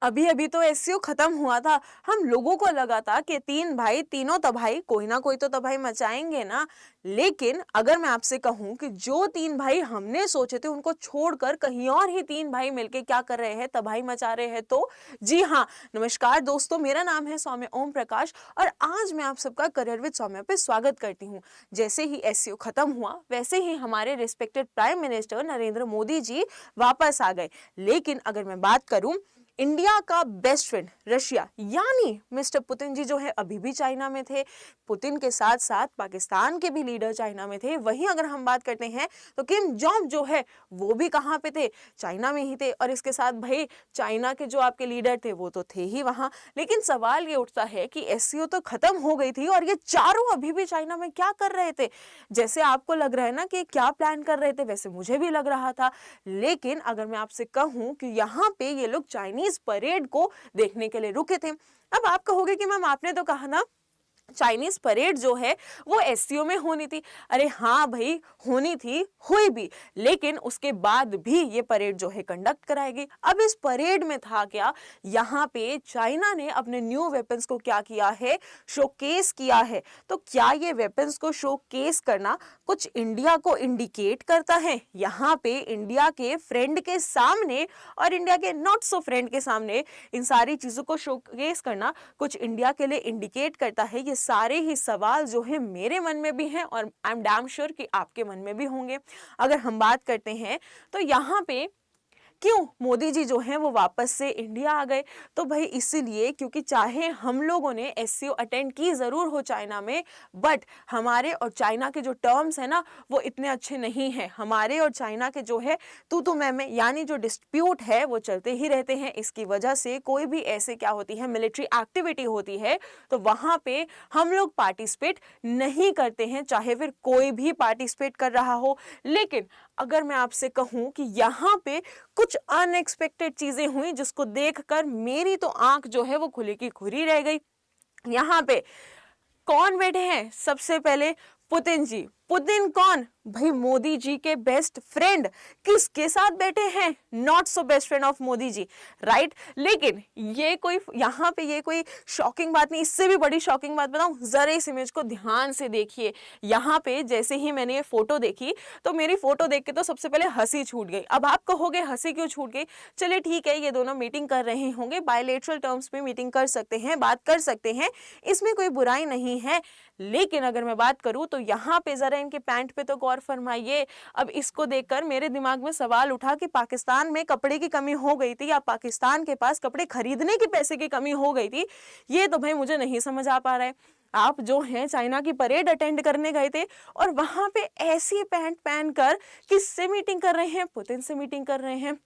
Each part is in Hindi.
अभी अभी तो एससीओ खत्म हुआ था। हम लोगों को लगा था कि तीन भाई तीनों तबाही कोई ना कोई तो तबाही मचाएंगे ना। लेकिन अगर मैं आपसे कहूं कि जो तीन भाई हमने सोचे थे उनको छोड़कर कहीं और ही तीन भाई मिलके क्या कर रहे हैं, तबाही मचा रहे हैं, तो जी हाँ। नमस्कार दोस्तों, मेरा नाम है सौम्य ओम प्रकाश और आज मैं आप सबका करियर विद सौम्य पे स्वागत करती हूँ। जैसे ही एससीओ खत्म हुआ वैसे ही हमारे respected prime minister Narendra Modi ji वापस आ गए। लेकिन अगर मैं बात करूं, इंडिया का बेस्ट फ्रेंड रशिया यानी मिस्टर पुतिन जी जो है अभी भी चाइना में थे। पुतिन के साथ साथ पाकिस्तान के भी लीडर चाइना में थे। वहीं अगर हम बात करते हैं तो किम जोंग जो है वो भी कहाँ पे थे, चाइना में ही थे। और इसके साथ भाई चाइना के जो आपके लीडर थे वो तो थे ही वहां। लेकिन सवाल ये उठता है कि एससीओ तो खत्म हो गई थी और ये चारों अभी भी चाइना में क्या कर रहे थे। जैसे आपको लग रहा है ना कि क्या प्लान कर रहे थे, वैसे मुझे भी लग रहा था। लेकिन अगर मैं आपसे कहूं कि यहाँ पे ये लोग चाइनीज परेड को देखने के लिए रुके थे। अब आप कहोगे कि मैम आपने तो कहा ना चाइनीज परेड जो है वो एससीओ में होनी थी। अरे हाँ भाई, होनी थी, हुई भी। लेकिन उसके बाद भी ये परेड जो है कंडक्ट कराएगी। अब इस परेड में था क्या, यहाँ पे चाइना ने अपने न्यू वेपन्स को क्या किया है, शोकेस किया है। तो क्या ये वेपन्स को शोकेस करना कुछ इंडिया को इंडिकेट करता है? यहाँ पे इंडिया के फ्रेंड के सामने और इंडिया के नॉट सो फ्रेंड के सामने इन सारी चीजों को शोकेस करना कुछ इंडिया के लिए इंडिकेट करता है? ये सारे ही सवाल जो है मेरे मन में भी हैं और आई एम डैम श्योर कि आपके मन में भी होंगे। अगर हम बात करते हैं तो यहाँ पे क्यों मोदी जी जो हैं वो वापस से इंडिया आ गए, तो भाई इसीलिए क्योंकि चाहे हम लोगों ने एससीओ अटेंड की जरूर हो चाइना में, बट हमारे और चाइना के जो टर्म्स है ना वो इतने अच्छे नहीं हैं। हमारे और चाइना के जो है तू मैं यानी जो डिस्प्यूट है वो चलते ही रहते हैं। इसकी वजह से कोई भी ऐसे क्या होती है मिलिट्री एक्टिविटी होती है तो वहां पे हम लोग पार्टिसिपेट नहीं करते हैं, चाहे फिर कोई भी पार्टिसिपेट कर रहा हो। लेकिन अगर मैं आपसे कहूं कि यहाँ पे कुछ अनएक्सपेक्टेड चीजें हुई जिसको देखकर मेरी तो आंख जो है वो खुली की खुली रह गई। यहाँ पे कौन बैठे हैं? सबसे पहले पुतिन जी। पुतिन कौन? भाई मोदी जी के बेस्ट फ्रेंड। किसके साथ बैठे हैं? Not so best friend of Modi ji, right. लेकिन ये कोई यहाँ पे ये कोई शॉकिंग बात नहीं। इससे भी बड़ी शॉकिंग बात बताऊं, जरा इस इमेज को ध्यान से देखिए। यहाँ पे जैसे ही मैंने ये फोटो देखी तो मेरी फोटो देख के तो सबसे पहले हंसी छूट गई। अब आप कहोगे हंसी क्यों छूट गई? चलिए ठीक है, ये दोनों मीटिंग कर रहे होंगे, बायलैटरल टर्म्स में मीटिंग कर सकते हैं, बात कर सकते हैं, इसमें कोई बुराई नहीं है। लेकिन अगर मैं बात करूं तो यहाँ पे जरा इनके पैंट पे तो गौर फरमाइए। अब इसको देखकर मेरे दिमाग में सवाल उठा कि पाकिस्तान में कपड़े की कमी हो गई थी या पाकिस्तान के पास कपड़े खरीदने के पैसे की कमी हो गई थी। ये तो भाई मुझे नहीं समझ आ पा रहा है। आप जो हैं चाइना की परेड अटेंड करने गए थे और वहां पे ऐसी पैंट पहनकर किससे मीटिंग कर रहे हैं? पुतिन से मीटिंग कर रहे हैं।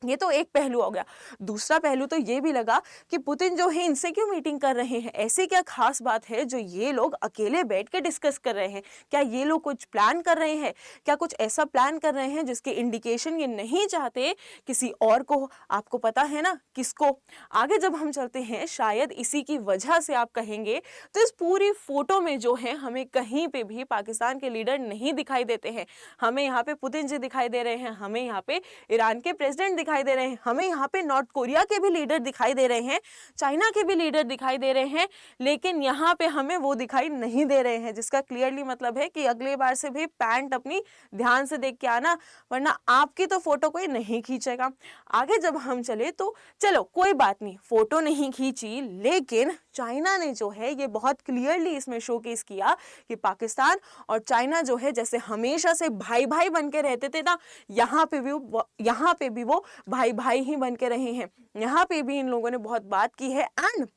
ये तो एक पहलू हो गया। दूसरा पहलू तो ये भी लगा कि पुतिन जो है इनसे क्यों मीटिंग कर रहे हैं? ऐसी क्या खास बात है जो ये लोग अकेले बैठ के डिस्कस कर रहे हैं? क्या ये लोग कुछ प्लान कर रहे हैं? क्या कुछ ऐसा प्लान कर रहे हैं जिसके इंडिकेशन ये नहीं चाहते किसी और को? आपको पता है ना किसको? आगे जब हम चलते हैं शायद इसी की वजह से आप कहेंगे तो इस पूरी फोटो में जो है हमें कहीं पे भी पाकिस्तान के लीडर नहीं दिखाई देते हैं। हमें यहाँ पे पुतिन जी दिखाई दे रहे हैं, हमें यहाँ पे ईरान के प्रेसिडेंट दिखाई दे रहे हैं, हमें यहाँ पे नॉर्थ कोरिया के भी लीडर दिखाई दे रहे हैं, चाइना के भी लीडर दिखाई दे रहे हैं। लेकिन यहाँ पे हमें वो दिखाई नहीं दे रहे हैं, जिसका क्लियरली मतलब है कि अगली बार से भी पैंट अपनी ध्यान से देख के आना, वरना आपकी तो फोटो कोई नहीं खींचेगा। आगे जब हम चले तो चलो कोई बात नहीं, फोटो नहीं खींची, लेकिन चाइना ने जो है ये बहुत क्लियरली इसमें शोकेस किया कि पाकिस्तान और चाइना जो है जैसे हमेशा से भाई भाई बन के रहते थे ना, यहाँ पे भी वो भाई भाई ही बन के रहे हैं। यहाँ पे भी इन लोगों ने बहुत बात की है and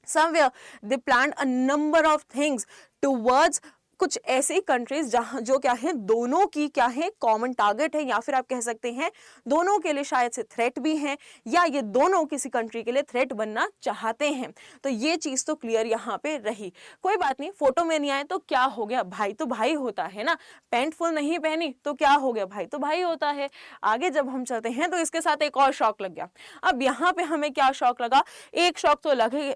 somewhere they planned a number of things towards कुछ ऐसी कंट्रीज जहां जो क्या है दोनों की क्या है कॉमन टारगेट है, या फिर आप कह सकते हैं दोनों के लिए शायद से थ्रेट भी हैं, या ये दोनों किसी कंट्री के लिए थ्रेट बनना चाहते हैं। तो ये चीज तो क्लियर यहाँ पे रही। कोई बात नहीं, फोटो में नहीं आए तो क्या हो गया, भाई तो भाई होता है ना। पैंट फुल नहीं पहनी तो क्या हो गया, भाई तो भाई होता है। आगे जब हम चलते हैं तो इसके साथ एक और शौक लग गया। अब यहाँ पे हमें क्या शौक लगा? एक शौक तो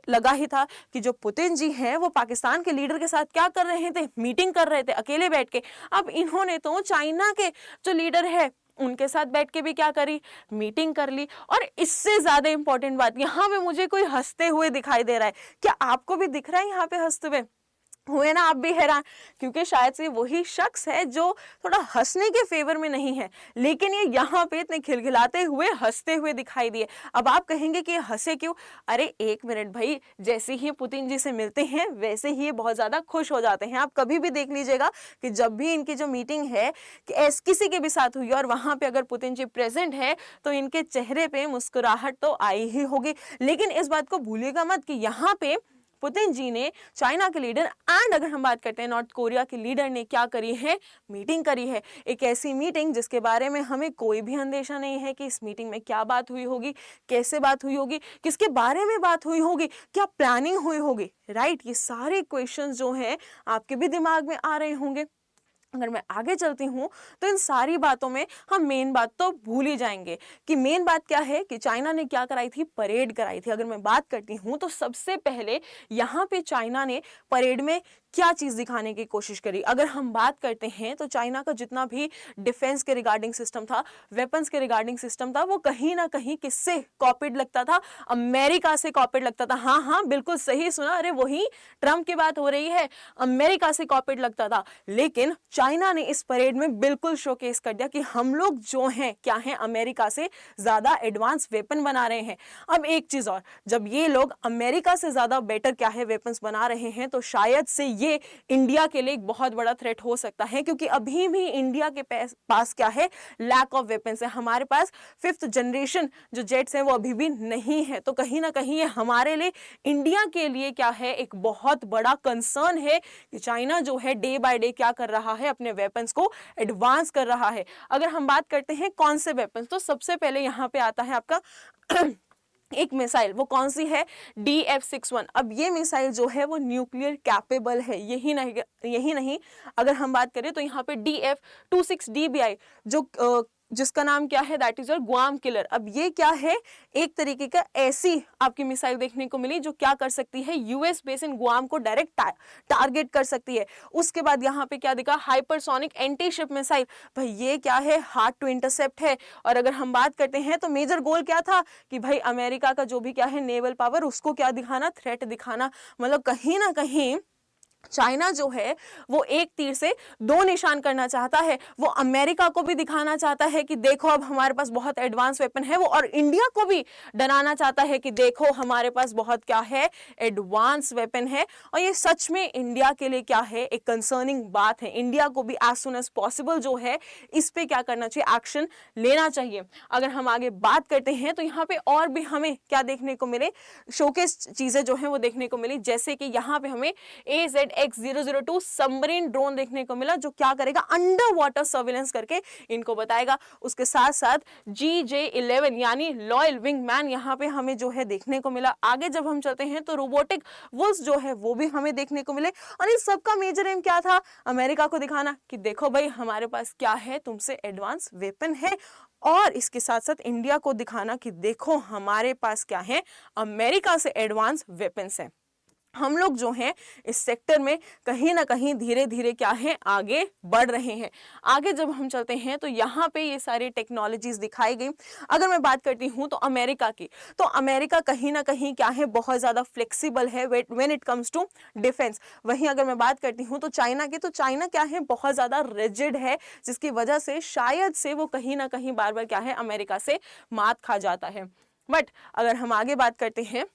लगा ही था कि जो पुतिन जी हैं वो पाकिस्तान के लीडर के साथ क्या कर रहे थे, मीटिंग कर रहे थे अकेले बैठ के। अब इन्होंने तो चाइना के जो लीडर है उनके साथ बैठ के भी क्या करी, मीटिंग कर ली। और इससे ज्यादा इंपॉर्टेंट बात, यहाँ पे मुझे कोई हंसते हुए दिखाई दे रहा है, क्या आपको भी दिख रहा है यहाँ पे हंसते हुए ना? आप भी हैरान, क्योंकि शायद से वही शख्स है जो थोड़ा हंसने के फेवर में नहीं है, लेकिन ये यहाँ पे इतने खिलखिलाते हुए हंसते हुए दिखाई दिए। अब आप कहेंगे कि हंसे क्यों? अरे एक मिनट भाई, जैसे ही पुतिन जी से मिलते हैं वैसे ही ये बहुत ज्यादा खुश हो जाते हैं। आप कभी भी देख लीजिएगा कि जब भी इनकी जो मीटिंग है कि किसी के भी साथ हुई और वहां पे अगर पुतिन जी प्रेजेंट है तो इनके चेहरे पे मुस्कुराहट तो आई ही होगी। लेकिन इस बात को भूलिएगा मत कि यहाँ पे पुतिन जी ने, चाइना के लीडर एंड अगर हम बात करते हैं नॉर्थ कोरिया के लीडर ने क्या करी है, मीटिंग करी है। एक ऐसी मीटिंग जिसके बारे में हमें कोई भी अंदेशा नहीं है कि इस मीटिंग में क्या बात हुई होगी, कैसे बात हुई होगी, किसके बारे में बात हुई होगी, क्या प्लानिंग हुई होगी, राइट। ये सारे क्वेश्चंस जो हैं आपके भी दिमाग में आ रहे होंगे। अगर मैं आगे चलती हूँ तो इन सारी बातों में हम मेन बात तो भूल ही जाएंगे कि मेन बात क्या है कि चाइना ने क्या कराई थी, परेड कराई थी। अगर मैं बात करती हूँ तो सबसे पहले यहाँ पे चाइना ने परेड में क्या चीज दिखाने की कोशिश करी। अगर हम बात करते हैं तो चाइना का जितना भी डिफेंस के रिगार्डिंग सिस्टम था, वेपन्स के रिगार्डिंग सिस्टम था, वो कहीं ना कहीं किससे कॉपीड लगता था, अमेरिका से कॉपीड लगता था। हाँ हाँ बिल्कुल सही सुना, अरे वही ट्रम्प की बात हो रही है, अमेरिका से कॉपीड लगता था। लेकिन चाइना ने इस परेड में बिल्कुल शोकेस कर दिया कि हम लोग जो हैं क्या हैं, अमेरिका से ज्यादा एडवांस वेपन बना रहे हैं। अब एक चीज और, जब ये लोग अमेरिका से ज्यादा बेटर क्या है वेपन्स बना रहे हैं तो शायद से ये इंडिया के लिए एक बहुत बड़ा थ्रेट हो सकता है, क्योंकि अभी भी इंडिया के पास क्या है, लैक ऑफ वेपन्स है। हमारे पास 5th जनरेशन जो जेट्स हैं वो अभी भी नहीं है। तो कहीं ना कहीं ये हमारे लिए, इंडिया के लिए क्या है, एक बहुत बड़ा कंसर्न है कि चाइना जो है डे बाय डे क्या कर रहा है, अपने वेपन्स को एडवांस कर रहा है। अगर हम बात करते हैं कौन से वेपन्स, तो सबसे पहले यहाँ पे आता है आपका एक मिसाइल, वो कौन सी है, DF-61। अब ये मिसाइल जो है वो न्यूक्लियर कैपेबल है। यही नहीं अगर हम बात करें तो यहाँ पे DF-26DBI जो जिसका नाम क्या है, that is your Guam killer. अब ये क्या है, एक तरीके का ऐसी आपकी मिसाइल देखने को मिली जो क्या कर सकती है, यूएस बेस इन गुआम को डायरेक्ट टारगेट कर सकती है। उसके बाद यहाँ पे क्या दिखा, हाइपरसोनिक एंटी शिप मिसाइल। भाई ये क्या है, हार्ड टू इंटरसेप्ट है। और अगर हम बात करते हैं तो मेजर गोल क्या था कि भाई अमेरिका का जो भी क्या है नेवल पावर, उसको क्या दिखाना, थ्रेट दिखाना। मतलब कहीं ना कहीं चाइना जो है वो एक तीर से दो निशान करना चाहता है। वो अमेरिका को भी दिखाना चाहता है कि देखो अब हमारे पास बहुत एडवांस वेपन है वो, और इंडिया को भी डराना चाहता है कि देखो हमारे पास बहुत क्या है, एडवांस वेपन है। और ये सच में इंडिया के लिए क्या है, एक कंसर्निंग बात है। इंडिया को भी एज सुन एज पॉसिबल जो है इस पे क्या करना चाहिए, एक्शन लेना चाहिए। अगर हम आगे बात करते हैं तो यहाँ पे और भी हमें क्या देखने को मिले, शोकेस चीजें जो है वो देखने को मिली। जैसे कि यहाँ पे हमें AZX002 सबमरीन ड्रोन देखने को मिला जो क्या करेगा, अंडर वाटर सर्विलेंस करके इनको बताएगा। उसके साथ साथ GJ-11 यानी लॉयल विंग मैन यहाँ पे हमें जो है देखने को मिला। आगे जब हम चलते हैं तो रोबोटिक वुल्स जो है वो भी हमें देखने को मिले। और इस सबका मेजर एम क्या था, अमेरिका को दिखाना कि देखो भाई हमारे पास क्या है, तुमसे एडवांस वेपन है। और इसके साथ साथ इंडिया को दिखाना कि देखो हमारे पास क्या है, अमेरिका से एडवांस वेपन्स है। हम लोग जो हैं इस सेक्टर में कहीं ना कहीं धीरे धीरे क्या है, आगे बढ़ रहे हैं। आगे जब हम चलते हैं तो यहाँ पे ये सारी टेक्नोलॉजीज दिखाई गई। अगर मैं बात करती हूँ तो अमेरिका की, तो अमेरिका कहीं ना कहीं क्या है, बहुत ज़्यादा फ्लेक्सिबल है when it comes to defence. वहीं अगर मैं बात करती हूँ तो चाइना की, तो चाइना क्या है, बहुत ज़्यादा रिजिड है, जिसकी वजह से शायद से वो कहीं ना कहीं बार बार क्या है, अमेरिका से मात खा जाता है। बट अगर हम आगे बात करते हैं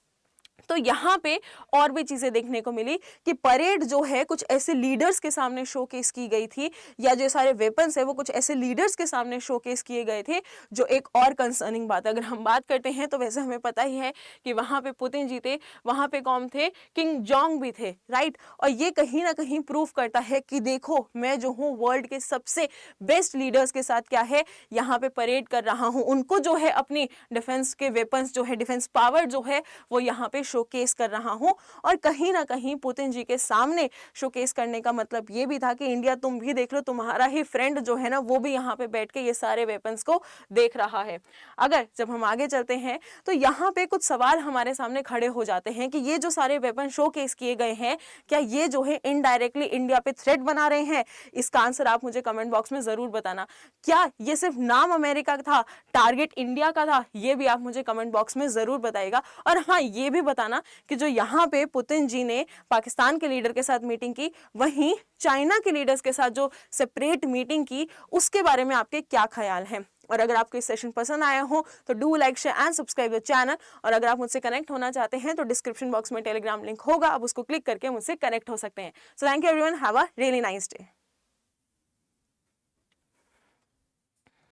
तो यहाँ पे और भी चीजें देखने को मिली कि परेड जो है कुछ ऐसे लीडर्स के सामने शोकेस की गई थी, या जो सारे वेपन्स है वो कुछ ऐसे लीडर्स के सामने शोकेस किए गए थे, जो एक और कंसर्निंग बात है। अगर हम बात करते हैं तो वैसे हमें पता ही है कि वहां पे पुतिन जी थे, वहां पे कौन थे, किंग जोंग भी थे, राइट। और ये कहीं ना कहीं प्रूव करता है कि देखो मैं जो हूँ वर्ल्ड के सबसे बेस्ट लीडर्स के साथ क्या है, यहाँ पे परेड कर रहा हूँ। उनको जो है अपनी डिफेंस के वेपन्स जो है, डिफेंस पावर जो है वो यहाँ पे शोकेस कर रहा हूं। और कहीं ना कहीं पुतिन जी के सामने शोकेस करने का मतलब ये भी था कि इंडिया तुम भी देख लो, तुम्हारा ही फ्रेंड जो है ना वो भी यहाँ पे बैठ के ये सारे वेपन्स को देख रहा है। अगर जब हम आगे चलते हैं तो यहाँ पे कुछ सवाल हमारे सामने खड़े हो जाते हैं कि ये जो सारे वेपन शोकेस किए गए हैं, क्या ये जो है इनडायरेक्टली इंडिया पे थ्रेट बना रहे हैं? इसका आंसर आप मुझे कमेंट बॉक्स में जरूर बताना। क्या ये सिर्फ नाम अमेरिका का था, टारगेट इंडिया का था? ये भी आप मुझे कमेंट बॉक्स में जरूर बताइएगा। और हाँ, ये भी बताना कि जो यहाँ पे पुतिन जी ने पाकिस्तान के लीडर के साथ मीटिंग की, वहीं चाइना के लीडर्स के साथ जो सेपरेट मीटिंग की, उसके बारे में आपके क्या ख्याल हैं? और अगर आपको इस सेशन पसंद आया हो तो do like, share and subscribe the channel. और अगर आप मुझसे कनेक्ट होना चाहते हैं तो डिस्क्रिप्शन बॉक्स में टेलीग्राम लिंक होगा, आप उसको क्लिक करके मुझसे कनेक्ट हो सकते हैं। So thank you everyone, have a really nice day.